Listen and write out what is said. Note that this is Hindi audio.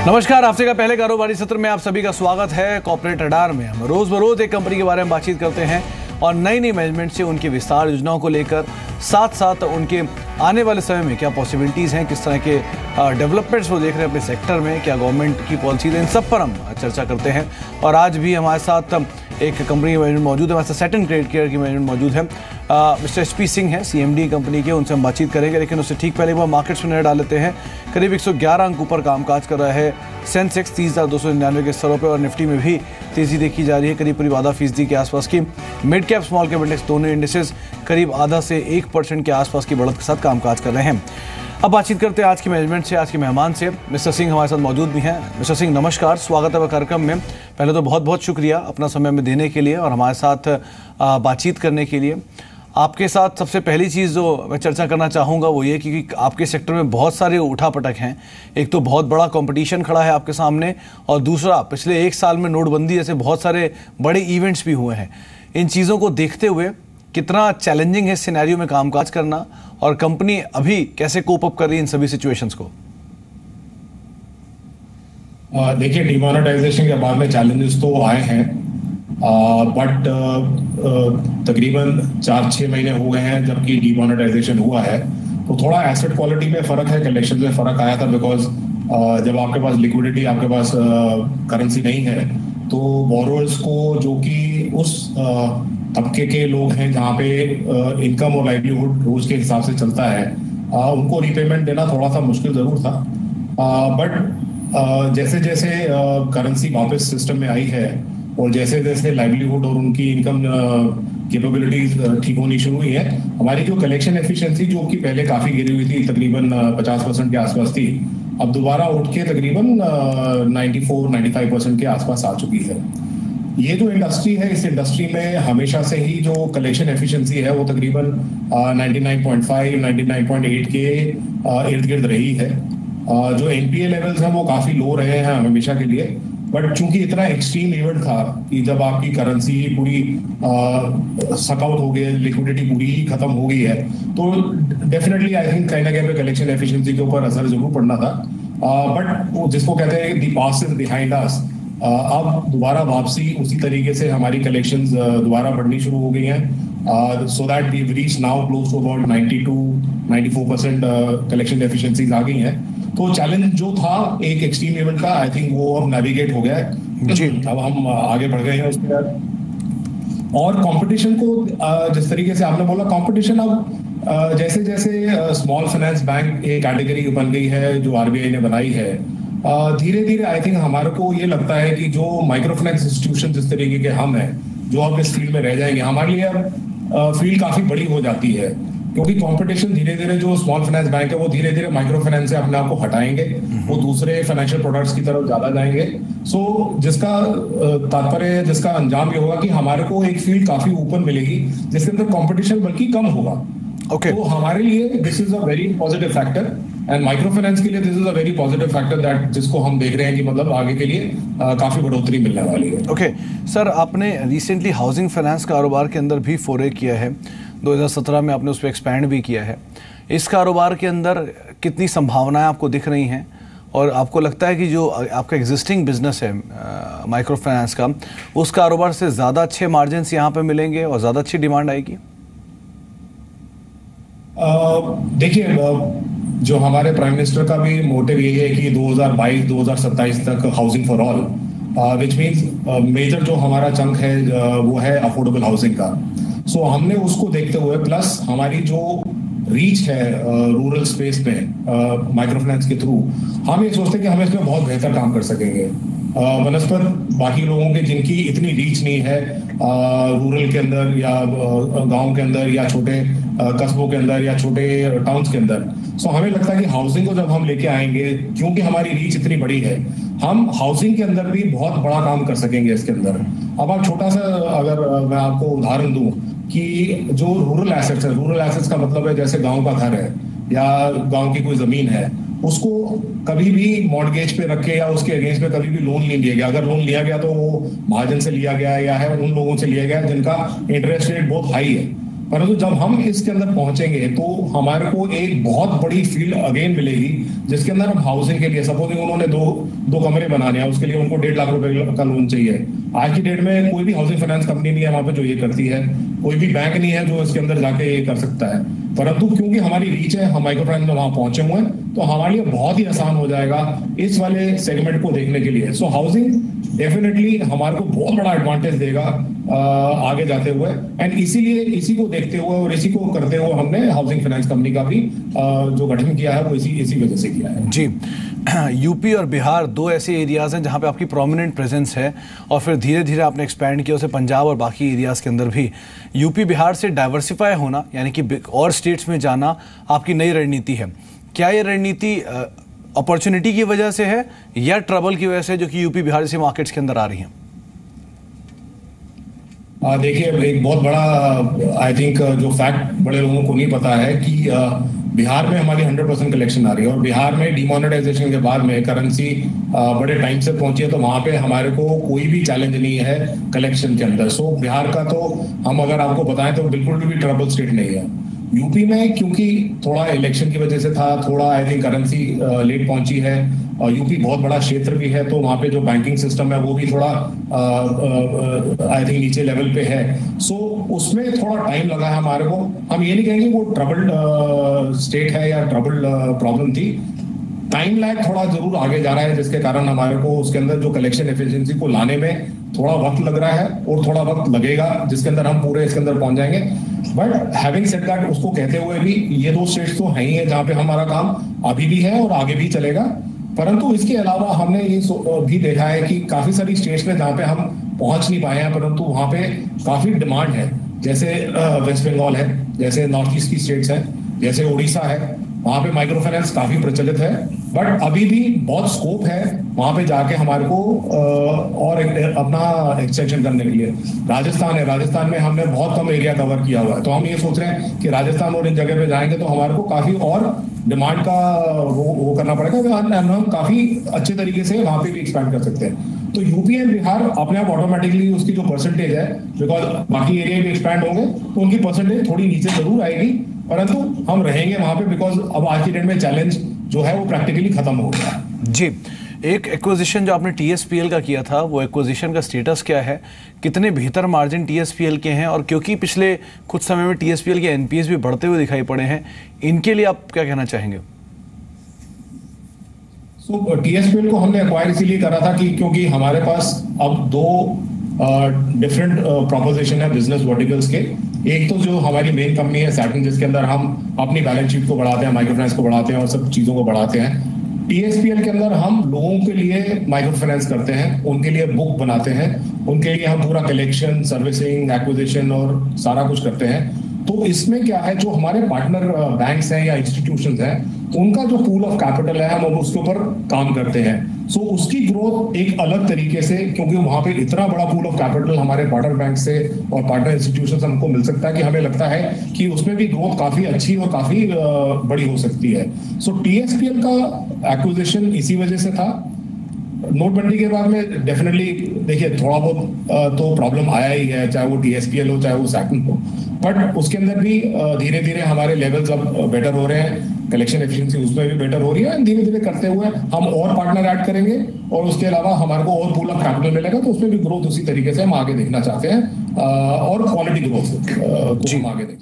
नमस्कार, हफ्ते का पहले कारोबारी सत्र में आप सभी का स्वागत है। कॉर्पोरेट रडार में हम रोज बरोज एक कंपनी के बारे में बातचीत करते हैं और नई नई मैनेजमेंट से उनकी विस्तार योजनाओं को लेकर साथ साथ उनके आने वाले समय में क्या पॉसिबिलिटीज़ हैं, किस तरह के डेवलपमेंट्स वो देख रहे हैं अपने सेक्टर में, क्या गवर्नमेंट की पॉलिसीज हैं, इन सब पर हम चर्चा करते हैं। और आज भी हमारे साथ एक कंपनी की मैनेजमेंट मौजूद है, हमारे साथ सेट एंड क्रेडिट केयर की मैनेजमेंट मौजूद है। मिस्टर एचपी सिंह हैं, CMD कंपनी के, उनसे हम बातचीत करेंगे। लेकिन उससे ठीक पहले वो मार्केट्स में नजर डाल लेते हैं। करीब 111 अंक ऊपर कामकाज कर रहा है सेंसेक्स 30,299 के स्तरों पर, और निफ्टी में भी तेजी देखी जा रही है, करीब 0.5% के आसपास की। Mid cap small cap index दोनों इंडेक्सेस करीब आधा से 1% के आसपास की बढ़त के साथ कामकाज कर रहे हैं। अब बातचीत करते हैं आज की मैनेजमेंट से, आज के मेहमान से। मिस्टर सिंह हमारे साथ मौजूद भी हैं। मिस्टर सिंह नमस्कार, स्वागत है कार्यक्रम में। पहले तो बहुत बहुत शुक्रिया अपना समय में देने के लिए और हमारे साथ बातचीत करने के लिए। आपके साथ सबसे पहली चीज़ जो मैं चर्चा करना चाहूँगा वो ये कि आपके सेक्टर में बहुत सारे उठापटक हैं। एक तो बहुत बड़ा कंपटीशन खड़ा है आपके सामने, और दूसरा पिछले 1 साल में नोटबंदी जैसे बहुत सारे बड़े इवेंट्स भी हुए हैं। इन चीज़ों को देखते हुए कितना चैलेंजिंग है सिनेरियो में कामकाज करना, और कंपनी अभी कैसे कोप अप कर रही है इन सभी सिचुएशंस को? देखिए, डिमोनेटाइजेशन के बाद में चैलेंजेस तो आए हैं, बट तकरीबन 4-6 महीने हो गए हैं जबकि डिमोनेटाइजेशन हुआ है। तो थोड़ा एसेट क्वालिटी में फ़र्क है, कलेक्शन में फ़र्क आया था, बिकॉज जब आपके पास लिक्विडिटी, आपके पास करेंसी नहीं है, तो बोरोअर्स को, जो कि उस तबके के लोग हैं जहाँ पे इनकम और लाइवलीहुड रोज के हिसाब से चलता है, उनको रिपेमेंट देना थोड़ा सा मुश्किल ज़रूर था। बट जैसे जैसे करेंसी वापस सिस्टम में आई है और जैसे जैसे लाइवलीहुड और उनकी इनकम कैपेबिलिटीज ठीक होनी शुरू हुई है, हमारी जो कलेक्शन एफिशिएंसी जो कि पहले काफ़ी गिरी हुई थी, तकरीबन 50% के आसपास थी, अब दोबारा उठ के तकरीबन 94-95% के आसपास आ चुकी है। ये जो इंडस्ट्री है, इस इंडस्ट्री में हमेशा से ही जो कलेक्शन एफिशिएंसी है वो तकरीबन 99.5-99.8 के इर्द गिर्द रही है। जो NPA लेवल्स हैं वो काफ़ी लो रहे हैं हमेशा के लिए, बट चूंकि इतना एक्सट्रीम इवेंट था कि जब आपकी करेंसी पूरी सकआउट हो गई, लिक्विडिटी पूरी ही खत्म हो गई है, तो डेफिनेटली आई थिंक कहीं ना कहीं पे कलेक्शन एफिशिएंसी के ऊपर असर जरूर पड़ना था। बट जिसको कहते हैं the past is behind us, अब दोबारा वापसी उसी तरीके से हमारी कलेक्शंस दोबारा बढ़नी शुरू हो गई हैं, so that we reach now close to about 92-94% collection efficiencies आ गई हैं। तो चैलेंज जो था एक एक्सट्रीम इवेंट का, आई थिंक वो अब नेविगेट हो गया है जी। अब हम आगे बढ़ गए हैं उसके बाद। और कंपटीशन को जिस तरीके से आपने बोला, कंपटीशन अब जैसे जैसे स्मॉल फाइनेंस बैंक एक कैटेगरी बन गई है जो RBI ने बनाई है, धीरे धीरे आई थिंक हमारे को ये लगता है कि जो माइक्रो फाइनेंस इंस्टीट्यूशन जिस तरीके के हम हैं, जो अब इस फील्ड में रह जाएंगे, हमारे लिए अब फील्ड काफी बड़ी हो जाती है, क्योंकि कंपटीशन धीरे धीरे, जो स्मॉल फाइनेंस बैंक है वो धीरे धीरे माइक्रो फाइनेंस से अपने आप को हटाएंगे, वो दूसरे फाइनेंशियल प्रोडक्ट्स की तरफ ज्यादा जाएंगे। सो जिसका तात्पर्य, जिसका अंजाम ये होगा कि हमारे को एक फील्ड काफी ओपन मिलेगी जिसके अंदर कंपटीशन बल्कि कम होगा। तो हमारे लिए this is a very positive factor, and micro finance के लिए this is a very positive factor that, जिसको हम देख रहे हैं कि मतलब आगे के लिए काफी बढ़ोतरी मिलने वाली है। ओके सर, आपने रिसेंटली हाउसिंग फाइनेंस कारोबार के अंदर भी फोरे किया है, 2017 में आपने उस पर एक्सपैंड भी किया है। इस कारोबार के अंदर कितनी संभावनाएं आपको दिख रही हैं, और आपको लगता है कि जो आपका एग्जिस्टिंग बिजनेस है माइक्रो फाइनेंस का, उस कारोबार से ज़्यादा अच्छे मार्जिन्स यहाँ पे मिलेंगे और ज़्यादा अच्छी डिमांड आएगी? देखिए, जो हमारे प्राइम मिनिस्टर का भी मोटिव यही है कि 2022-2027 तक housing for all, which means major जो हमारा चंक है वो है अफोर्डेबल हाउसिंग का। सो हमने उसको देखते हुए, प्लस हमारी जो रीच है रूरल स्पेस में माइक्रो फाइनेंस के थ्रू, हम ये सोचते हैं कि हम इसमें बहुत बेहतर काम कर सकेंगे बनस्पत बाकी लोगों के जिनकी इतनी रीच नहीं है रूरल के अंदर या गांव के अंदर या छोटे कस्बों के अंदर या छोटे टाउन्स के अंदर। सो हमें लगता है कि हाउसिंग को जब हम लेके आएंगे, क्योंकि हमारी रीच इतनी बड़ी है, हम हाउसिंग के अंदर भी बहुत बड़ा काम कर सकेंगे इसके अंदर। अब आप छोटा सा अगर मैं आपको उदाहरण दूं कि जो रूरल एसेट्स है, रूरल एसेट्स का मतलब है जैसे गांव का घर है या गांव की कोई जमीन है, उसको कभी भी मॉर्गेज पे रखे या उसके अगेंस्ट में कभी भी लोन नहीं लिया गया। अगर लोन लिया गया तो वो महाजन से लिया गया या है उन लोगों से लिया गया जिनका इंटरेस्ट रेट बहुत हाई है। परंतु जब हम इसके अंदर पहुंचेंगे तो हमारे को एक बहुत बड़ी फील्ड अगेन मिलेगी, जिसके अंदर हम हाउसिंग के लिए, सपोज उन्होंने दो कमरे बनाने हैं, उसके लिए उनको 1.5 लाख रुपए का लोन चाहिए। आज की डेट में कोई भी हाउसिंग फाइनेंस कंपनी नहीं है वहां पे जो ये करती है, कोई भी बैंक नहीं है जो इसके अंदर जाके ये कर सकता है। परंतु क्योंकि हमारी रीच है, हम माइक्रो फाइनेंस में वहां पहुंचे हुए हैं, तो हमारे लिए बहुत ही आसान हो जाएगा इस वाले सेगमेंट को देखने के लिए। सो हाउसिंग डेफिनेटली हमारे को बहुत बड़ा एडवांटेज देगा आगे जाते हुए, एंड इसीलिए इसी को देखते हुए और इसी को करते हुए हमने हाउसिंग फाइनेंस कंपनी का भी जो गठन किया है वो इसी वजह से किया है। जी, यूपी और बिहार दो ऐसे एरियाज हैं जहां पे आपकी प्रोमिनेंट प्रेजेंस है, और फिर धीरे धीरे आपने एक्सपैंड किया उसे पंजाब और बाकी एरियाज के अंदर भी। यूपी बिहार से डाइवर्सिफाई होना यानी कि और स्टेट्स में जाना आपकी नई रणनीति है। क्या ये रणनीति अपॉर्चुनिटी की वजह से है या ट्रबल की वजह से जो कि यूपी बिहार जैसे मार्केट्स के अंदर आ रही हैं? देखिए, एक बहुत बड़ा आई थिंक जो फैक्ट बड़े लोगों को नहीं पता है कि बिहार में हमारी 100% कलेक्शन आ रही है, और बिहार में डिमोनेटाइजेशन के बाद में करेंसी बड़े टाइम से पहुंची है, तो वहां पे हमारे को कोई भी चैलेंज नहीं है कलेक्शन के अंदर। सो बिहार का तो हम अगर आपको बताएं तो बिल्कुल भी ट्रबल स्टेट नहीं है। यूपी में क्योंकि थोड़ा इलेक्शन की वजह से था, थोड़ा आई थिंक करेंसी लेट पहुंची है, और यूपी बहुत बड़ा क्षेत्र भी है, तो वहां पे जो बैंकिंग सिस्टम है वो भी थोड़ा आई थिंक नीचे लेवल पे है। सो उसमें थोड़ा टाइम लगा है हमारे को। हम ये नहीं कहेंगे वो ट्रबल्ड स्टेट है या ट्रबल्ड प्रॉब्लम थी, टाइम लैग थोड़ा जरूर आगे जा रहा है, जिसके कारण हमारे को उसके अंदर जो कलेक्शन एफिशिएंसी को लाने में थोड़ा वक्त लग रहा है, और थोड़ा वक्त लगेगा जिसके अंदर हम पूरे इसके अंदर पहुंच जाएंगे। बट हैविंग सेड दैट, उसको कहते हुए भी ये दो स्टेट्स तो है ही है जहां पे हमारा काम अभी भी है और आगे भी चलेगा। परंतु इसके अलावा हमने ये भी देखा है कि काफी सारी स्टेट्स में जहां पे हम पहुंच नहीं पाए हैं, परंतु वहां पे काफी डिमांड है, जैसे वेस्ट बंगाल है, जैसे नॉर्थ ईस्ट की स्टेट्स हैं, जैसे उड़ीसा है, वहां पे माइक्रो फाइनेंस काफी प्रचलित है, बट अभी भी बहुत स्कोप है वहां पे जाके हमारे को और अपना एक्सटेंशन करने के लिए। राजस्थान है, राजस्थान में हमने बहुत कम एरिया कवर किया हुआ है, तो हम ये सोच रहे हैं कि राजस्थान और इन जगह पे जाएंगे तो हमारे को काफी और डिमांड का वो करना पड़ेगा, हम काफी अच्छे तरीके से वहां पे भी एक्सपैंड कर सकते हैं। तो यूपी एंड बिहार अपने आप ऑटोमेटिकली उसकी जो परसेंटेज है, बिकॉज बाकी एरिया भी एक्सपैंड होंगे तो उनकी परसेंटेज थोड़ी नीचे जरूर आएगी, परंतु हम रहेंगे वहां पे, बिकॉज अब आज की डेट में चैलेंज जो है वो प्रैक्टिकली खत्म हो गया है। जी, एक एक्विजिशन जो आपने टीएसपीएल का किया था, वो एक्विजिशन का स्टेटस क्या है? कितने बेहतर मार्जिन टीएसपीएल के हैं? और क्योंकि पिछले कुछ समय में टीएसपीएल के एनपीएस भी बढ़ते हुए दिखाई पड़े हैं, इनके लिए आप क्या कहना चाहेंगे? टीएसपीएल को हमने एक्वायर इसीलिए करा था कि क्योंकि हमारे पास अब दो डिफरेंट प्रोपोजिशन है बिजनेस वर्टिकल्स के। एक तो जो हमारी मेन कंपनी है सैटिन, जिसके अंदर हम अपनी बैलेंस शीट को बढ़ाते हैं, माइक्रो फाइनेंस को बढ़ाते हैं और सब चीजों को बढ़ाते हैं। टीएसपीएल के अंदर हम लोगों के लिए माइक्रो फाइनेंस करते हैं, उनके लिए बुक बनाते हैं, उनके लिए हम पूरा कलेक्शन, सर्विसिंग, एक्विजिशन और सारा कुछ करते हैं। तो इसमें क्या है, जो हमारे पार्टनर बैंक्स हैं या इंस्टीट्यूशंस हैं, उनका जो पूल ऑफ कैपिटल है हम उसके ऊपर काम करते हैं। सो उसकी ग्रोथ एक अलग तरीके से, क्योंकि वहां पे इतना बड़ा पूल ऑफ कैपिटल हमारे पार्टनर बैंक से और पार्टनर इंस्टीट्यूशन से हमको मिल सकता है कि हमें लगता है कि उसमें भी ग्रोथ काफी अच्छी और काफी बड़ी हो सकती है। सो टीएसपीएल का एक्विजिशन इसी वजह से था। नोटबंदी के बाद में डेफिनेटली देखिए थोड़ा बहुत तो प्रॉब्लम आया ही है, चाहे वो टीएसपीएल हो चाहे वो सैटिन हो, बट उसके अंदर भी धीरे धीरे हमारे लेवल्स अब बेटर हो रहे हैं, कलेक्शन एफिशिएंसी उसमें भी बेटर हो रही है। धीरे धीरे करते हुए हम और पार्टनर ऐड करेंगे और उसके अलावा हमारे को और पूल ऑफ कैपिटल मिलेगा, तो उसमें भी ग्रोथ उसी तरीके से हम आगे देखना चाहते हैं और क्वालिटी ग्रोथ को हम आगे देखें।